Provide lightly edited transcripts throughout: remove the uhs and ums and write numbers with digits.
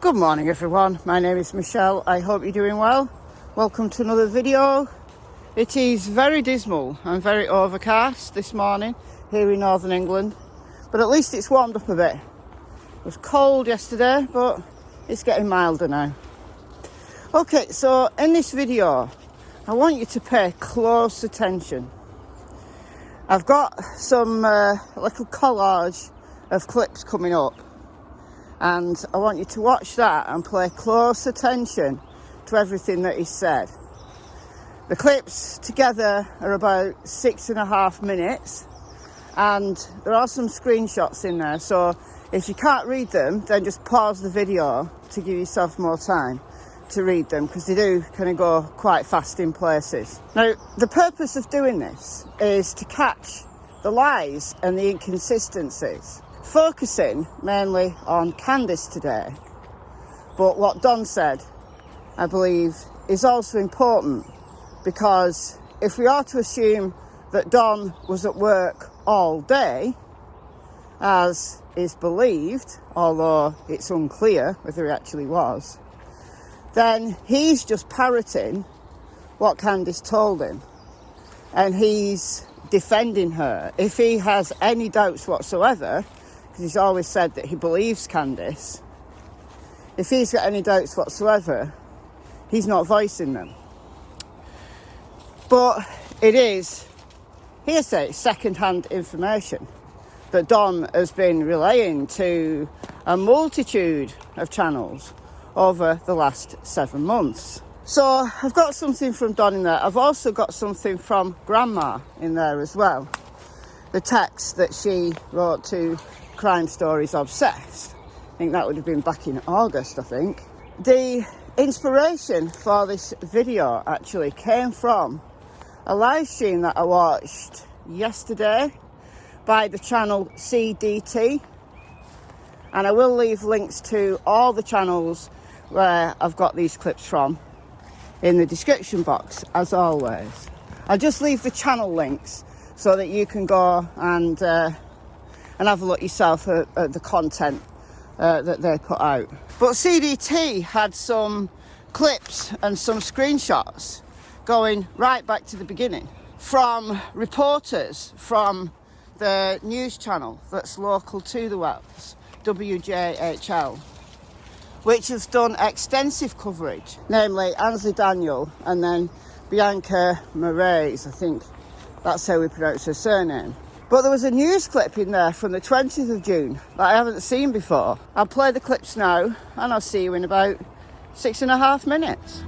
Good morning everyone, my name is Michelle, I hope you're doing well. Welcome to another video. It is very dismal and very overcast this morning here in northern England, but at least it's warmed up a bit. It was cold yesterday, but it's getting milder now. Okay, so in this video I want you to pay close attention. I've got some little collage of clips coming up, and I want you to watch that and pay close attention to everything that is said. The clips together are about 6.5 minutes, and there are some screenshots in there, so if you can't read them, then just pause the video to give yourself more time to read them, because they do kind of go quite fast in places. Now, the purpose of doing this is to catch the lies and the inconsistencies, focusing mainly on Candus today. But what Don said, I believe, is also important, because if we are to assume that Don was at work all day, as is believed, although it's unclear whether he actually was, then he's just parroting what Candus told him, and he's defending her. If he has any doubts whatsoever, because he's always said that he believes Candus, if he's got any doubts whatsoever, he's not voicing them. But it is hearsay, second-hand information that Don has been relaying to a multitude of channels over the last 7 months. So I've got something from Don in there. I've also got something from Grandma in there as well. The text that she wrote to Crime Stories Obsessed. I think that would have been back in August, I think. The inspiration for this video actually came from a live stream that I watched yesterday by the channel CDT, and I will leave links to all the channels where I've got these clips from in the description box, as always. I'll just leave the channel links so that you can go and have a look yourself at the content that they put out. But CDT had some clips and some screenshots going right back to the beginning from reporters from the news channel that's local to the Wells, WJHL, which has done extensive coverage, namely Ansley Daniel and then Bianca Moraes, I think that's how we pronounce her surname. But there was a news clip in there from the 20th of June that I haven't seen before. I'll play the clips now, and I'll see you in about 6.5 minutes.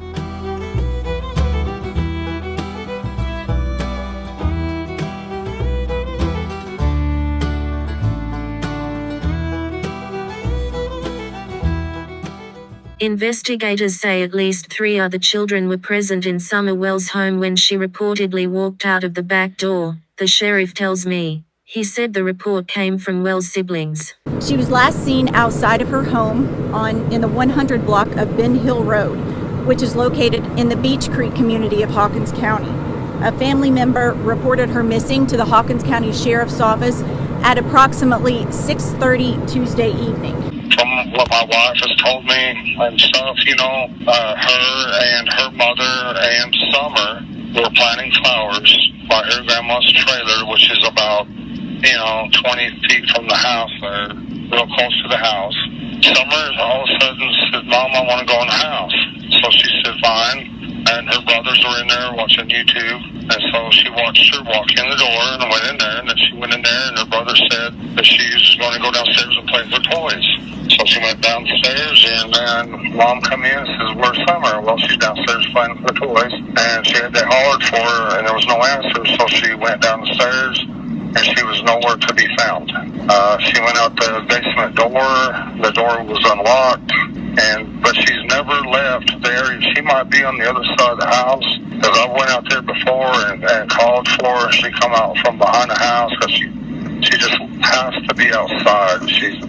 Investigators say at least 3 other children were present in Summer Wells' home when she reportedly walked out of the back door, the sheriff tells me. He said the report came from Wells' siblings. She was last seen outside of her home in the 100 block of Ben Hill Road, which is located in the Beach Creek community of Hawkins County. A family member reported her missing to the Hawkins County Sheriff's Office at approximately 6:30 Tuesday evening. From what my wife has told me and stuff, her and her mother and Summer were planting flowers by her grandma's trailer, which is about, 20 feet from the house there, real close to the house. Summer all of a sudden said, "Mom, I want to go in the house." So she said, "Fine." And her brothers were in there watching YouTube, and so she watched her walk in the door and went in there, and then she went in there, and her brother said that she was going to go downstairs and play with her toys. So she went downstairs, and then Mom come in and says, "Where's Summer?" Well, she's downstairs playing with her toys, and they hollered for her, and there was no answer, so she went down the stairs, and she was nowhere to be found. She went out the basement door. The door was unlocked, but she's never left the area. She might be on the other side of the house, because I went out there before and called for her. She come out from behind the house, because she just has to be outside. She's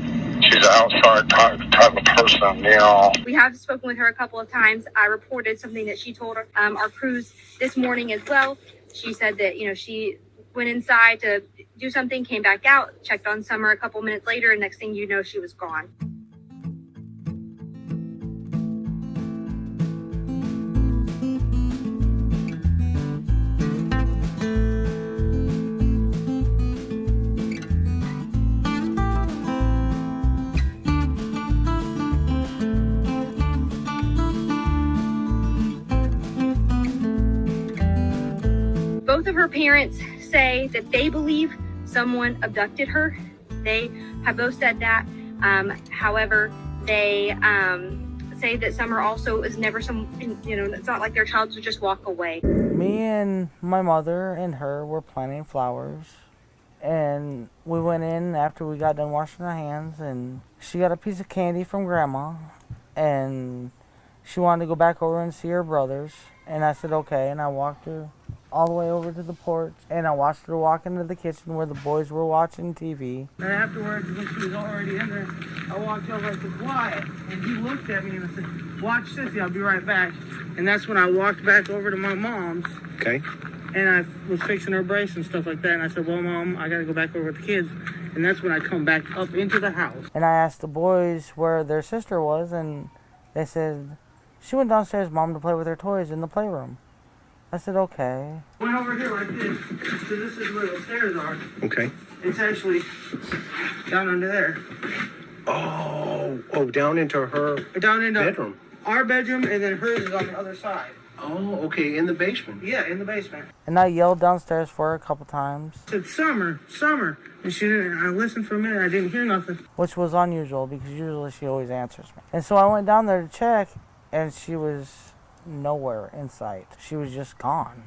an outside type of person, We have spoken with her a couple of times. I reported something that she told our crews this morning as well. She said that, she went inside to do something, came back out, checked on Summer a couple minutes later, and next thing you know, she was gone. her parents say that they believe someone abducted her. They have both said that. However, they say that Summer also is never it's not like their child to just walk away. Me and my mother and her were planting flowers. And we went in after we got done washing our hands, and she got a piece of candy from Grandma, and she wanted to go back over and see her brothers. And I said, okay, and I walked her all the way over to the porch, and I watched her walk into the kitchen where the boys were watching TV. And afterwards, when she was already in there, I walked over and said, quiet. And he looked at me and I said, watch Sissy, I'll be right back. And that's when I walked back over to my mom's. Okay. And I was fixing her brace and stuff like that. And I said, well, Mom, I got to go back over with the kids. And that's when I come back up into the house. And I asked the boys where their sister was, and they said, she went downstairs, Mom, to play with her toys in the playroom. I said, okay. Went over here like this. So this is where the stairs are. Okay. It's actually down under there. Oh, down into her bedroom. Our bedroom, and then hers is on the other side. Oh, okay, in the basement. Yeah, in the basement. And I yelled downstairs for her a couple times. I said, Summer. And she didn't. I listened for a minute. I didn't hear nothing. Which was unusual because usually she always answers me. And so I went down there to check, and she was nowhere in sight. She was just gone.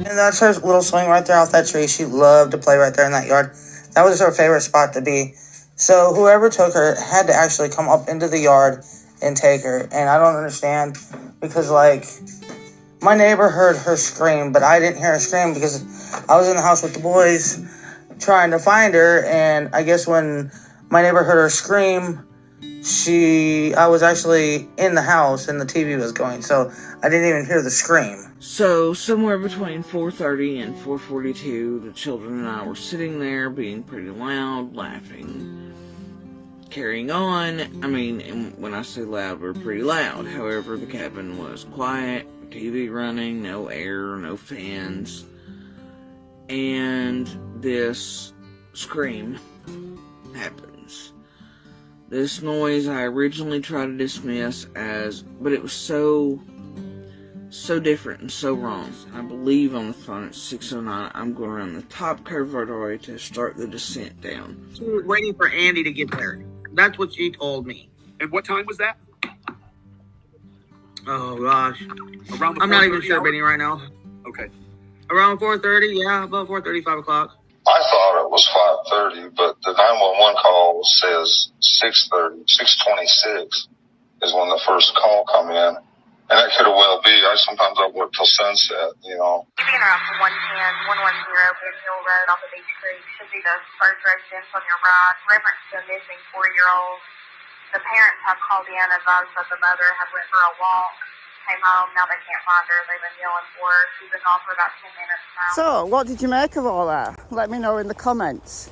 And that's her little swing right there off that tree. She loved to play right there in that yard. That was her favorite spot to be. So whoever took her had to actually come up into the yard and take her. And I don't understand because, like, my neighbor heard her scream, but I didn't hear her scream because I was in the house with the boys trying to find her. And I guess when my neighbor heard her scream, I was actually in the house and the TV was going. So I didn't even hear the scream. So, somewhere between 4:30 and 4:42, the children and I were sitting there being pretty loud, laughing, carrying on. I mean, and when I say loud, we're pretty loud. However, the cabin was quiet, TV running, no air, no fans. And this scream happens. This noise I originally tried to dismiss but it was so different and so wrong. I believe on the phone at 6:09, I'm going around the top curvatory to start the descent down. She was waiting for Andy to get there. That's what she told me. And what time was that? Oh, gosh. Around the I'm not even 4:30 sure, hour? Benny, right now. Okay. Around 4:30, yeah, about 4:30, 5 o'clock. I thought it was 5:30, but the 911 call says 6:30, 6:26 is when the first call come in. And that could have well be. Sometimes I work till sunset, you know. Being around 110, 110 Ben Hill Road off of Beach Creek should be the first residence on your right. Reference to a missing 4-year-old. The parents have called in and advised that the mother had went for a walk, came home, now they can't find her. They've been yelling for her. She's been gone for about 10 minutes now. So, what did you make of all that? Let me know in the comments.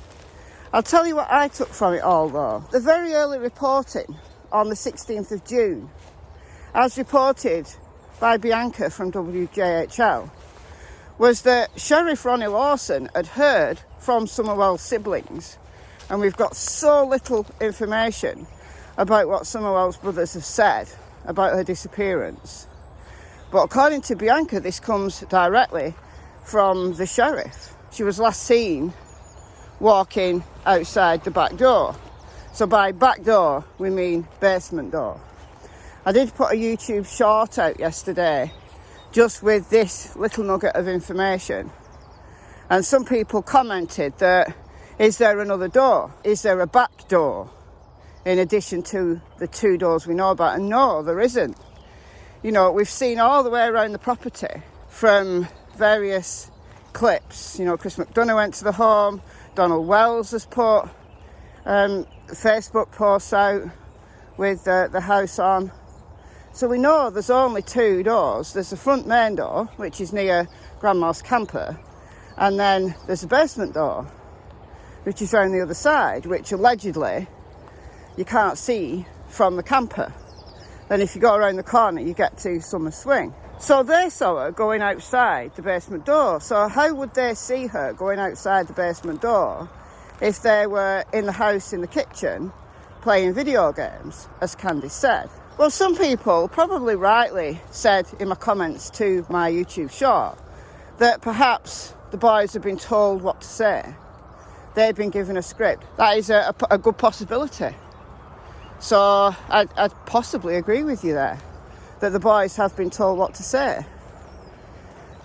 I'll tell you what I took from it all, though. The very early reporting on the 16th of June, as reported by Bianca from WJHL, was that Sheriff Ronnie Lawson had heard from Summerwell's siblings, and we've got so little information about what Summerwell's brothers have said about her disappearance. But according to Bianca, this comes directly from the sheriff. She was last seen walking outside the back door. So by back door, we mean basement door. I did put a YouTube short out yesterday just with this little nugget of information. And some people commented that, is there another door? Is there a back door in addition to the 2 doors we know about? And no, there isn't. You know, we've seen all the way around the property from various clips. You know, Chris McDonough went to the home, Donald Wells has put Facebook posts out with the house on. So we know there's only two doors. There's the front main door, which is near Grandma's camper, and then there's the basement door, which is around the other side, which allegedly you can't see from the camper. Then if you go around the corner, you get to Summer's swing. So they saw her going outside the basement door. So how would they see her going outside the basement door if they were in the house in the kitchen playing video games, as Candus said? Well, some people probably rightly said in my comments to my YouTube short that perhaps the boys have been told what to say. They've been given a script. That is a good possibility. So I'd possibly agree with you there, that the boys have been told what to say.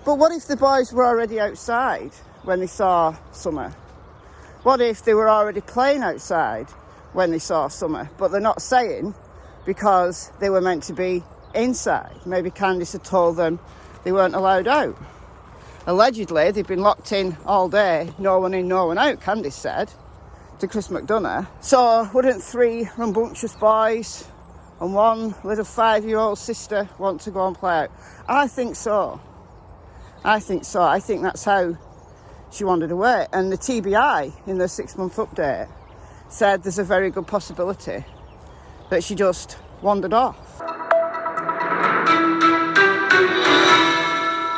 But what if the boys were already outside when they saw Summer? What if they were already playing outside when they saw Summer, but they're not saying because they were meant to be inside? Maybe Candus had told them they weren't allowed out. Allegedly, they've been locked in all day, no one in, no one out, Candus said to Chris McDonough. So wouldn't three rambunctious boys and one little 5-year-old sister want to go and play out? I think so. I think that's how she wandered away. And the TBI in their 6-month update said there's a very good possibility that she just wandered off.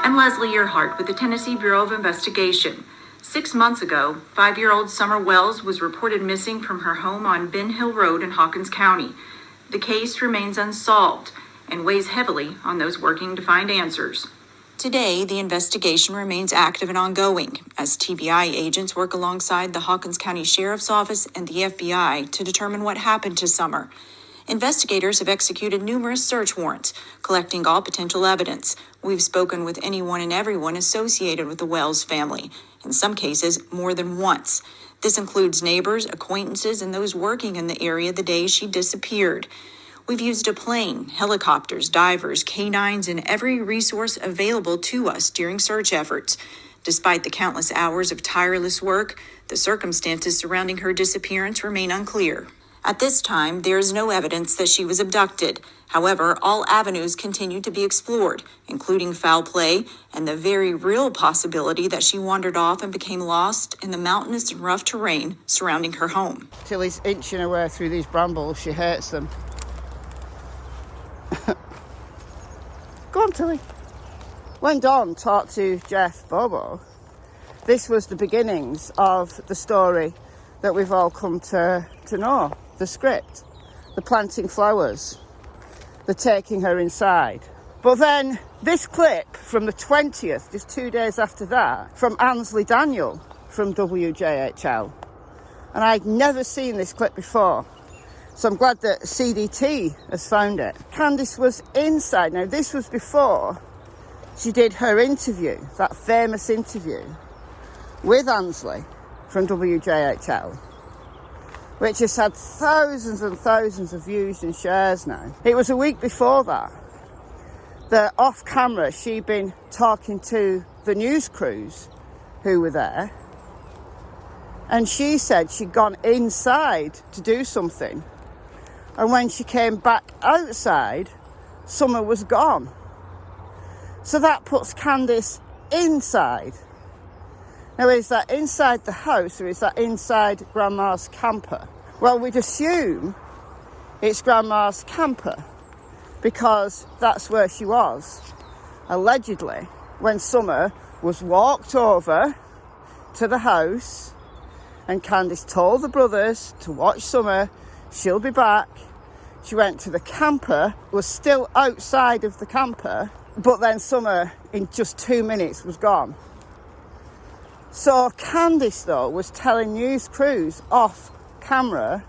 I'm Leslie Earhart with the Tennessee Bureau of Investigation. 6 months ago, 5-year-old Summer Wells was reported missing from her home on Ben Hill Road in Hawkins County. The case remains unsolved and weighs heavily on those working to find answers. Today, the investigation remains active and ongoing as TBI agents work alongside the Hawkins County Sheriff's Office and the FBI to determine what happened to Summer. Investigators have executed numerous search warrants, collecting all potential evidence. We've spoken with anyone and everyone associated with the Wells family, in some cases more than once. This includes neighbors, acquaintances, and those working in the area the day she disappeared. We've used a plane, helicopters, divers, canines, and every resource available to us during search efforts. Despite the countless hours of tireless work, the circumstances surrounding her disappearance remain unclear. At this time, there is no evidence that she was abducted. However, all avenues continue to be explored, including foul play and the very real possibility that she wandered off and became lost in the mountainous and rough terrain surrounding her home. Tilly's inching her way through these brambles. She hates them. Go on, Tilly. When Don talked to Jeff Bobo, this was the beginnings of the story that we've all come to know. The script, the planting flowers, the taking her inside. But then this clip from the 20th, just 2 days after that, from Ansley Daniel from WJHL. And I'd never seen this clip before. So I'm glad that CDT has found it. Candus was inside. Now, this was before she did her interview, that famous interview with Ansley from WJHL, which has had thousands and thousands of views and shares now. It was a week before that off camera she'd been talking to the news crews who were there, and she said she'd gone inside to do something, and when she came back outside, Summer was gone. So that puts Candus inside. Now, is that inside the house or is that inside Grandma's camper? Well, we'd assume it's Grandma's camper because that's where she was, allegedly, when Summer was walked over to the house and Candus told the brothers to watch Summer, she'll be back. She went to the camper, was still outside of the camper, but then Summer, in just 2 minutes, was gone. So Candus, though, was telling news crews off camera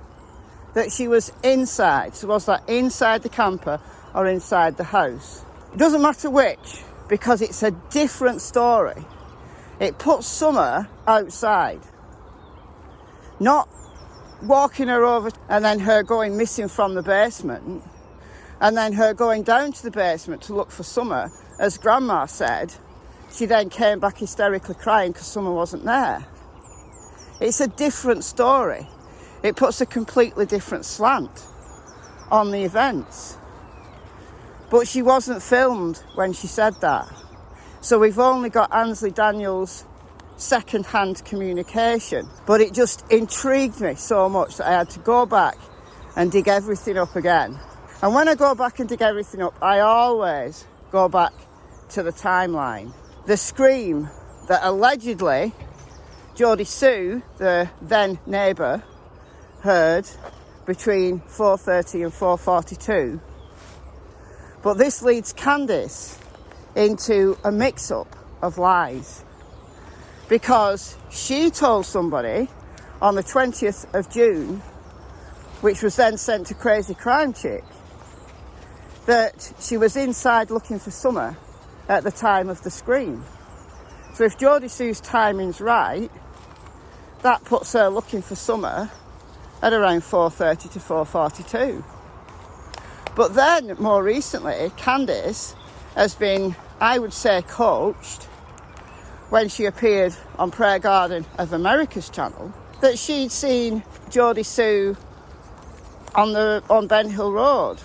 that she was inside. So was that inside the camper or inside the house? It doesn't matter which, because it's a different story. It puts Summer outside. Not walking her over and then her going missing from the basement and then her going down to the basement to look for Summer. As Grandma said, she then came back hysterically crying because Summer wasn't there. It's a different story. It puts a completely different slant on the events. But she wasn't filmed when she said that. So we've only got Ansley Daniels' second-hand communication. But it just intrigued me so much that I had to go back and dig everything up again. And when I go back and dig everything up, I always go back to the timeline. The scream that allegedly Jodie Sue, the then neighbour, heard between 4:30 and 4:42. But this leads Candus into a mix-up of lies, because she told somebody on the 20th of June, which was then sent to Crazy Crime Chick, that she was inside looking for Summer at the time of the scream. So if Jodie Sue's timing's right, that puts her looking for Summer at around 4:30 to 4:42. But then, more recently, Candus has been, I would say, coached when she appeared on Prayer Garden of America's channel, that she'd seen Jodie Sue on Ben Hill Road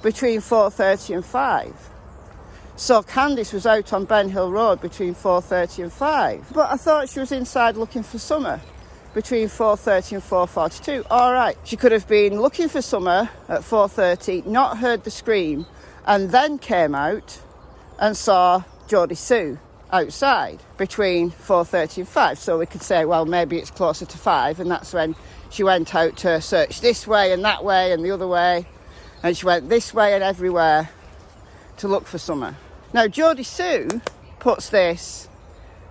between 4:30 and 5. So Candus was out on Ben Hill Road between 4:30 and 5. But I thought she was inside looking for Summer between 4:30 and 4:42. All right, she could have been looking for Summer at 4:30, not heard the scream, and then came out and saw Jodie Sue outside between 4:30 and 5. So we could say, well, maybe it's closer to 5, and that's when she went out to search this way and that way and the other way, and she went this way and everywhere to look for Summer. Now, Jodie Sue puts this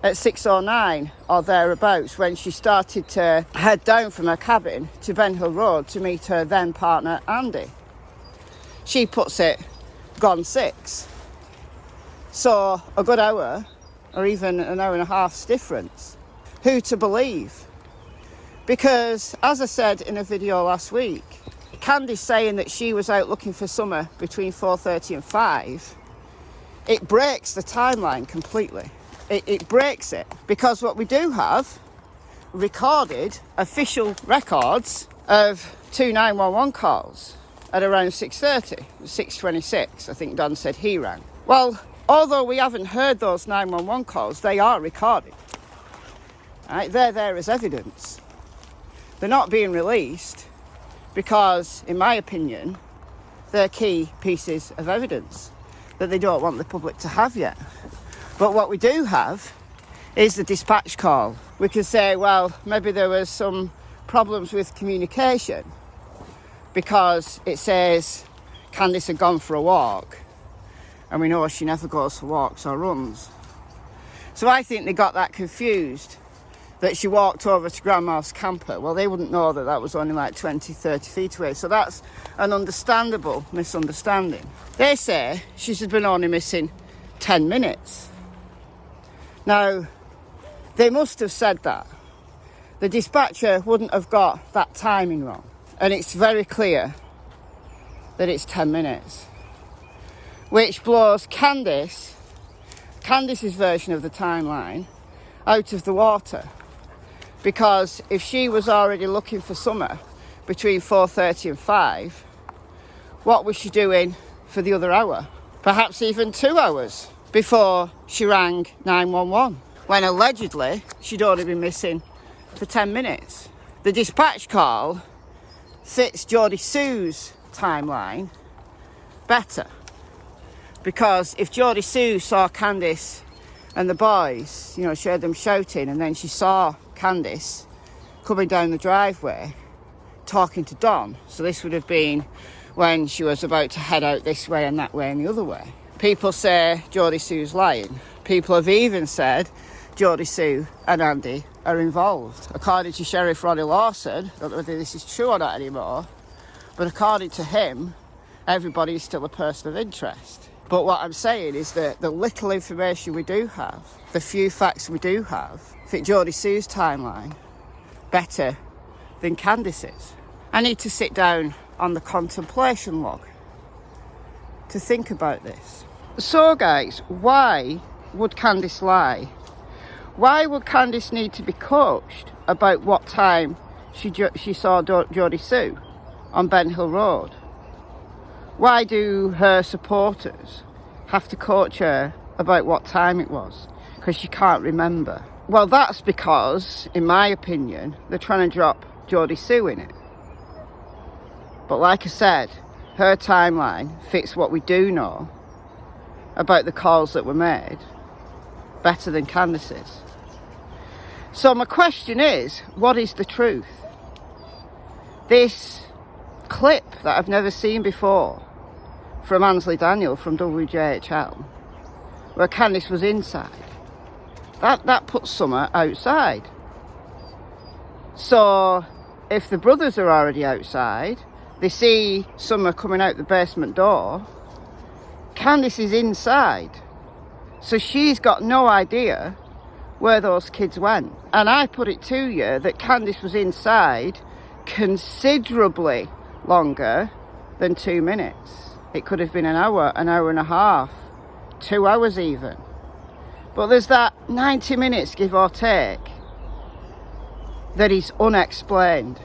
at 6:09 or thereabouts, when she started to head down from her cabin to Ben Hill Road to meet her then partner Andy. She puts it gone 6. So a good hour, or even an hour and a half's difference. Who to believe? Because, as I said in a video last week, Candy's saying that she was out looking for Summer between 4:30 and 5. It breaks the timeline completely. It breaks it, because what we do have recorded official records of 2 911 calls at around 6:30, 6:26, I think Don said he rang. Well, although we haven't heard those 911 calls, they are recorded. Right? They're there as evidence. They're not being released because, in my opinion, they're key pieces of evidence that they don't want the public to have yet. But what we do have is the dispatch call. We can say, well, maybe there was some problems with communication, because it says Candus had gone for a walk, and we know she never goes for walks or runs. So I think they got that confused, that she walked over to Grandma's camper. Well, they wouldn't know that that was only like 20, 30 feet away. So that's an understandable misunderstanding. They say she's been only missing 10 minutes. Now, they must have said that. The dispatcher wouldn't have got that timing wrong. And it's very clear that it's 10 minutes. Which blows Candus's version of the timeline out of the water. Because if she was already looking for Summer between 4:30 and 5, what was she doing for the other hour? Perhaps even 2 hours before she rang 911, when allegedly she'd only been missing for 10 minutes. The dispatch call fits Jodie Sue's timeline better, because if Jodie Sue saw Candus and the boys, she heard them shouting, and then she saw Candus coming down the driveway talking to Don, so this would have been when she was about to head out this way and that way and the other way. People say Jodie Sue's lying. People have even said Jodie Sue and Andy are involved. According to Sheriff Ronnie Lawson, I don't know whether this is true or not anymore, but according to him, everybody is still a person of interest. But what I'm saying is that the little information we do have, the few facts we do have, fit Jodie Sue's timeline better than Candus's. I need to sit down on the contemplation log to think about this. So guys, why would Candus lie? Why would Candus need to be coached about what time she saw Jodie Sue on Ben Hill Road? Why do her supporters have to coach her about what time it was? Because she can't remember. Well, that's because, in my opinion, they're trying to drop Jodie Sue in it. But like I said, her timeline fits what we do know about the calls that were made better than Candus's. So my question is, what is the truth? This clip that I've never seen before from Ansley Daniel from WJHL, where Candus was inside, that puts Summer outside. So if the brothers are already outside, they see Summer coming out the basement door, Candus is inside. So she's got no idea where those kids went. And I put it to you that Candus was inside considerably longer than 2 minutes. It could have been an hour and a half, 2 hours even. But there's that 90 minutes, give or take, that is unexplained.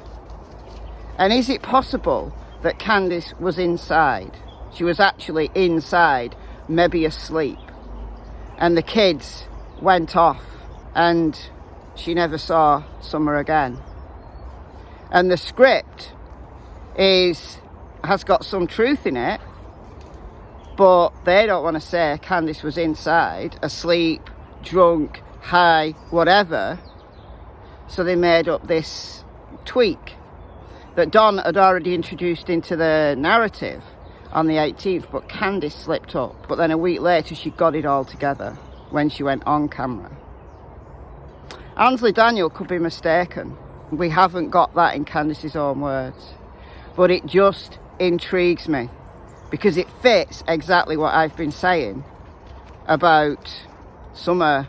And is it possible that Candus was inside? She was actually inside, maybe asleep. And the kids went off and she never saw Summer again. And the script has got some truth in it, but they don't want to say Candus was inside, asleep, drunk, high, whatever. So they made up this tweak that Don had already introduced into the narrative on the 18th, but Candus slipped up. But then a week later, she got it all together when she went on camera. Ansley Daniel could be mistaken. We haven't got that in Candus's own words. But it just intrigues me because it fits exactly what I've been saying about Summer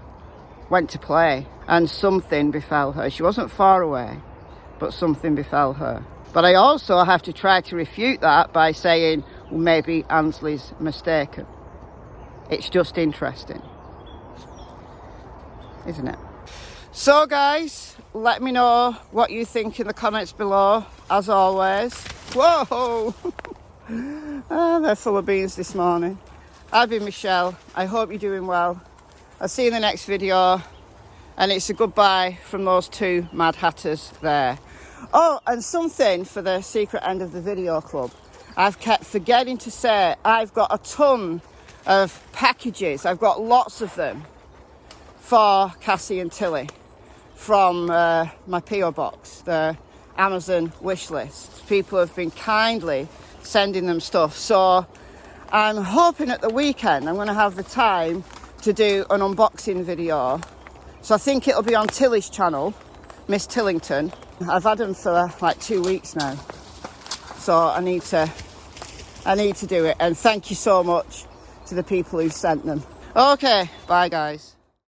went to play and something befell her. She wasn't far away, but something befell her. But I also have to try to refute that by saying, well, maybe Ansley's mistaken. It's just interesting, isn't it? So guys, let me know what you think in the comments below, as always. Whoa! They're full of beans this morning. I've been Michelle. I hope you're doing well. I'll see you in the next video. And it's a goodbye from those two Mad Hatters there. Oh, and something for the secret end of the video club. I've kept forgetting to say, I've got a ton of packages. I've got lots of them for Cassie and Tilly from my P.O. box, the Amazon wish list. People have been kindly sending them stuff. So I'm hoping at the weekend I'm going to have the time to do an unboxing video. So I think it'll be on Tilly's channel, Miss Tillington. I've had them for like 2 weeks now. So I need to do it. And thank you so much to the people who sent them. Okay, bye guys.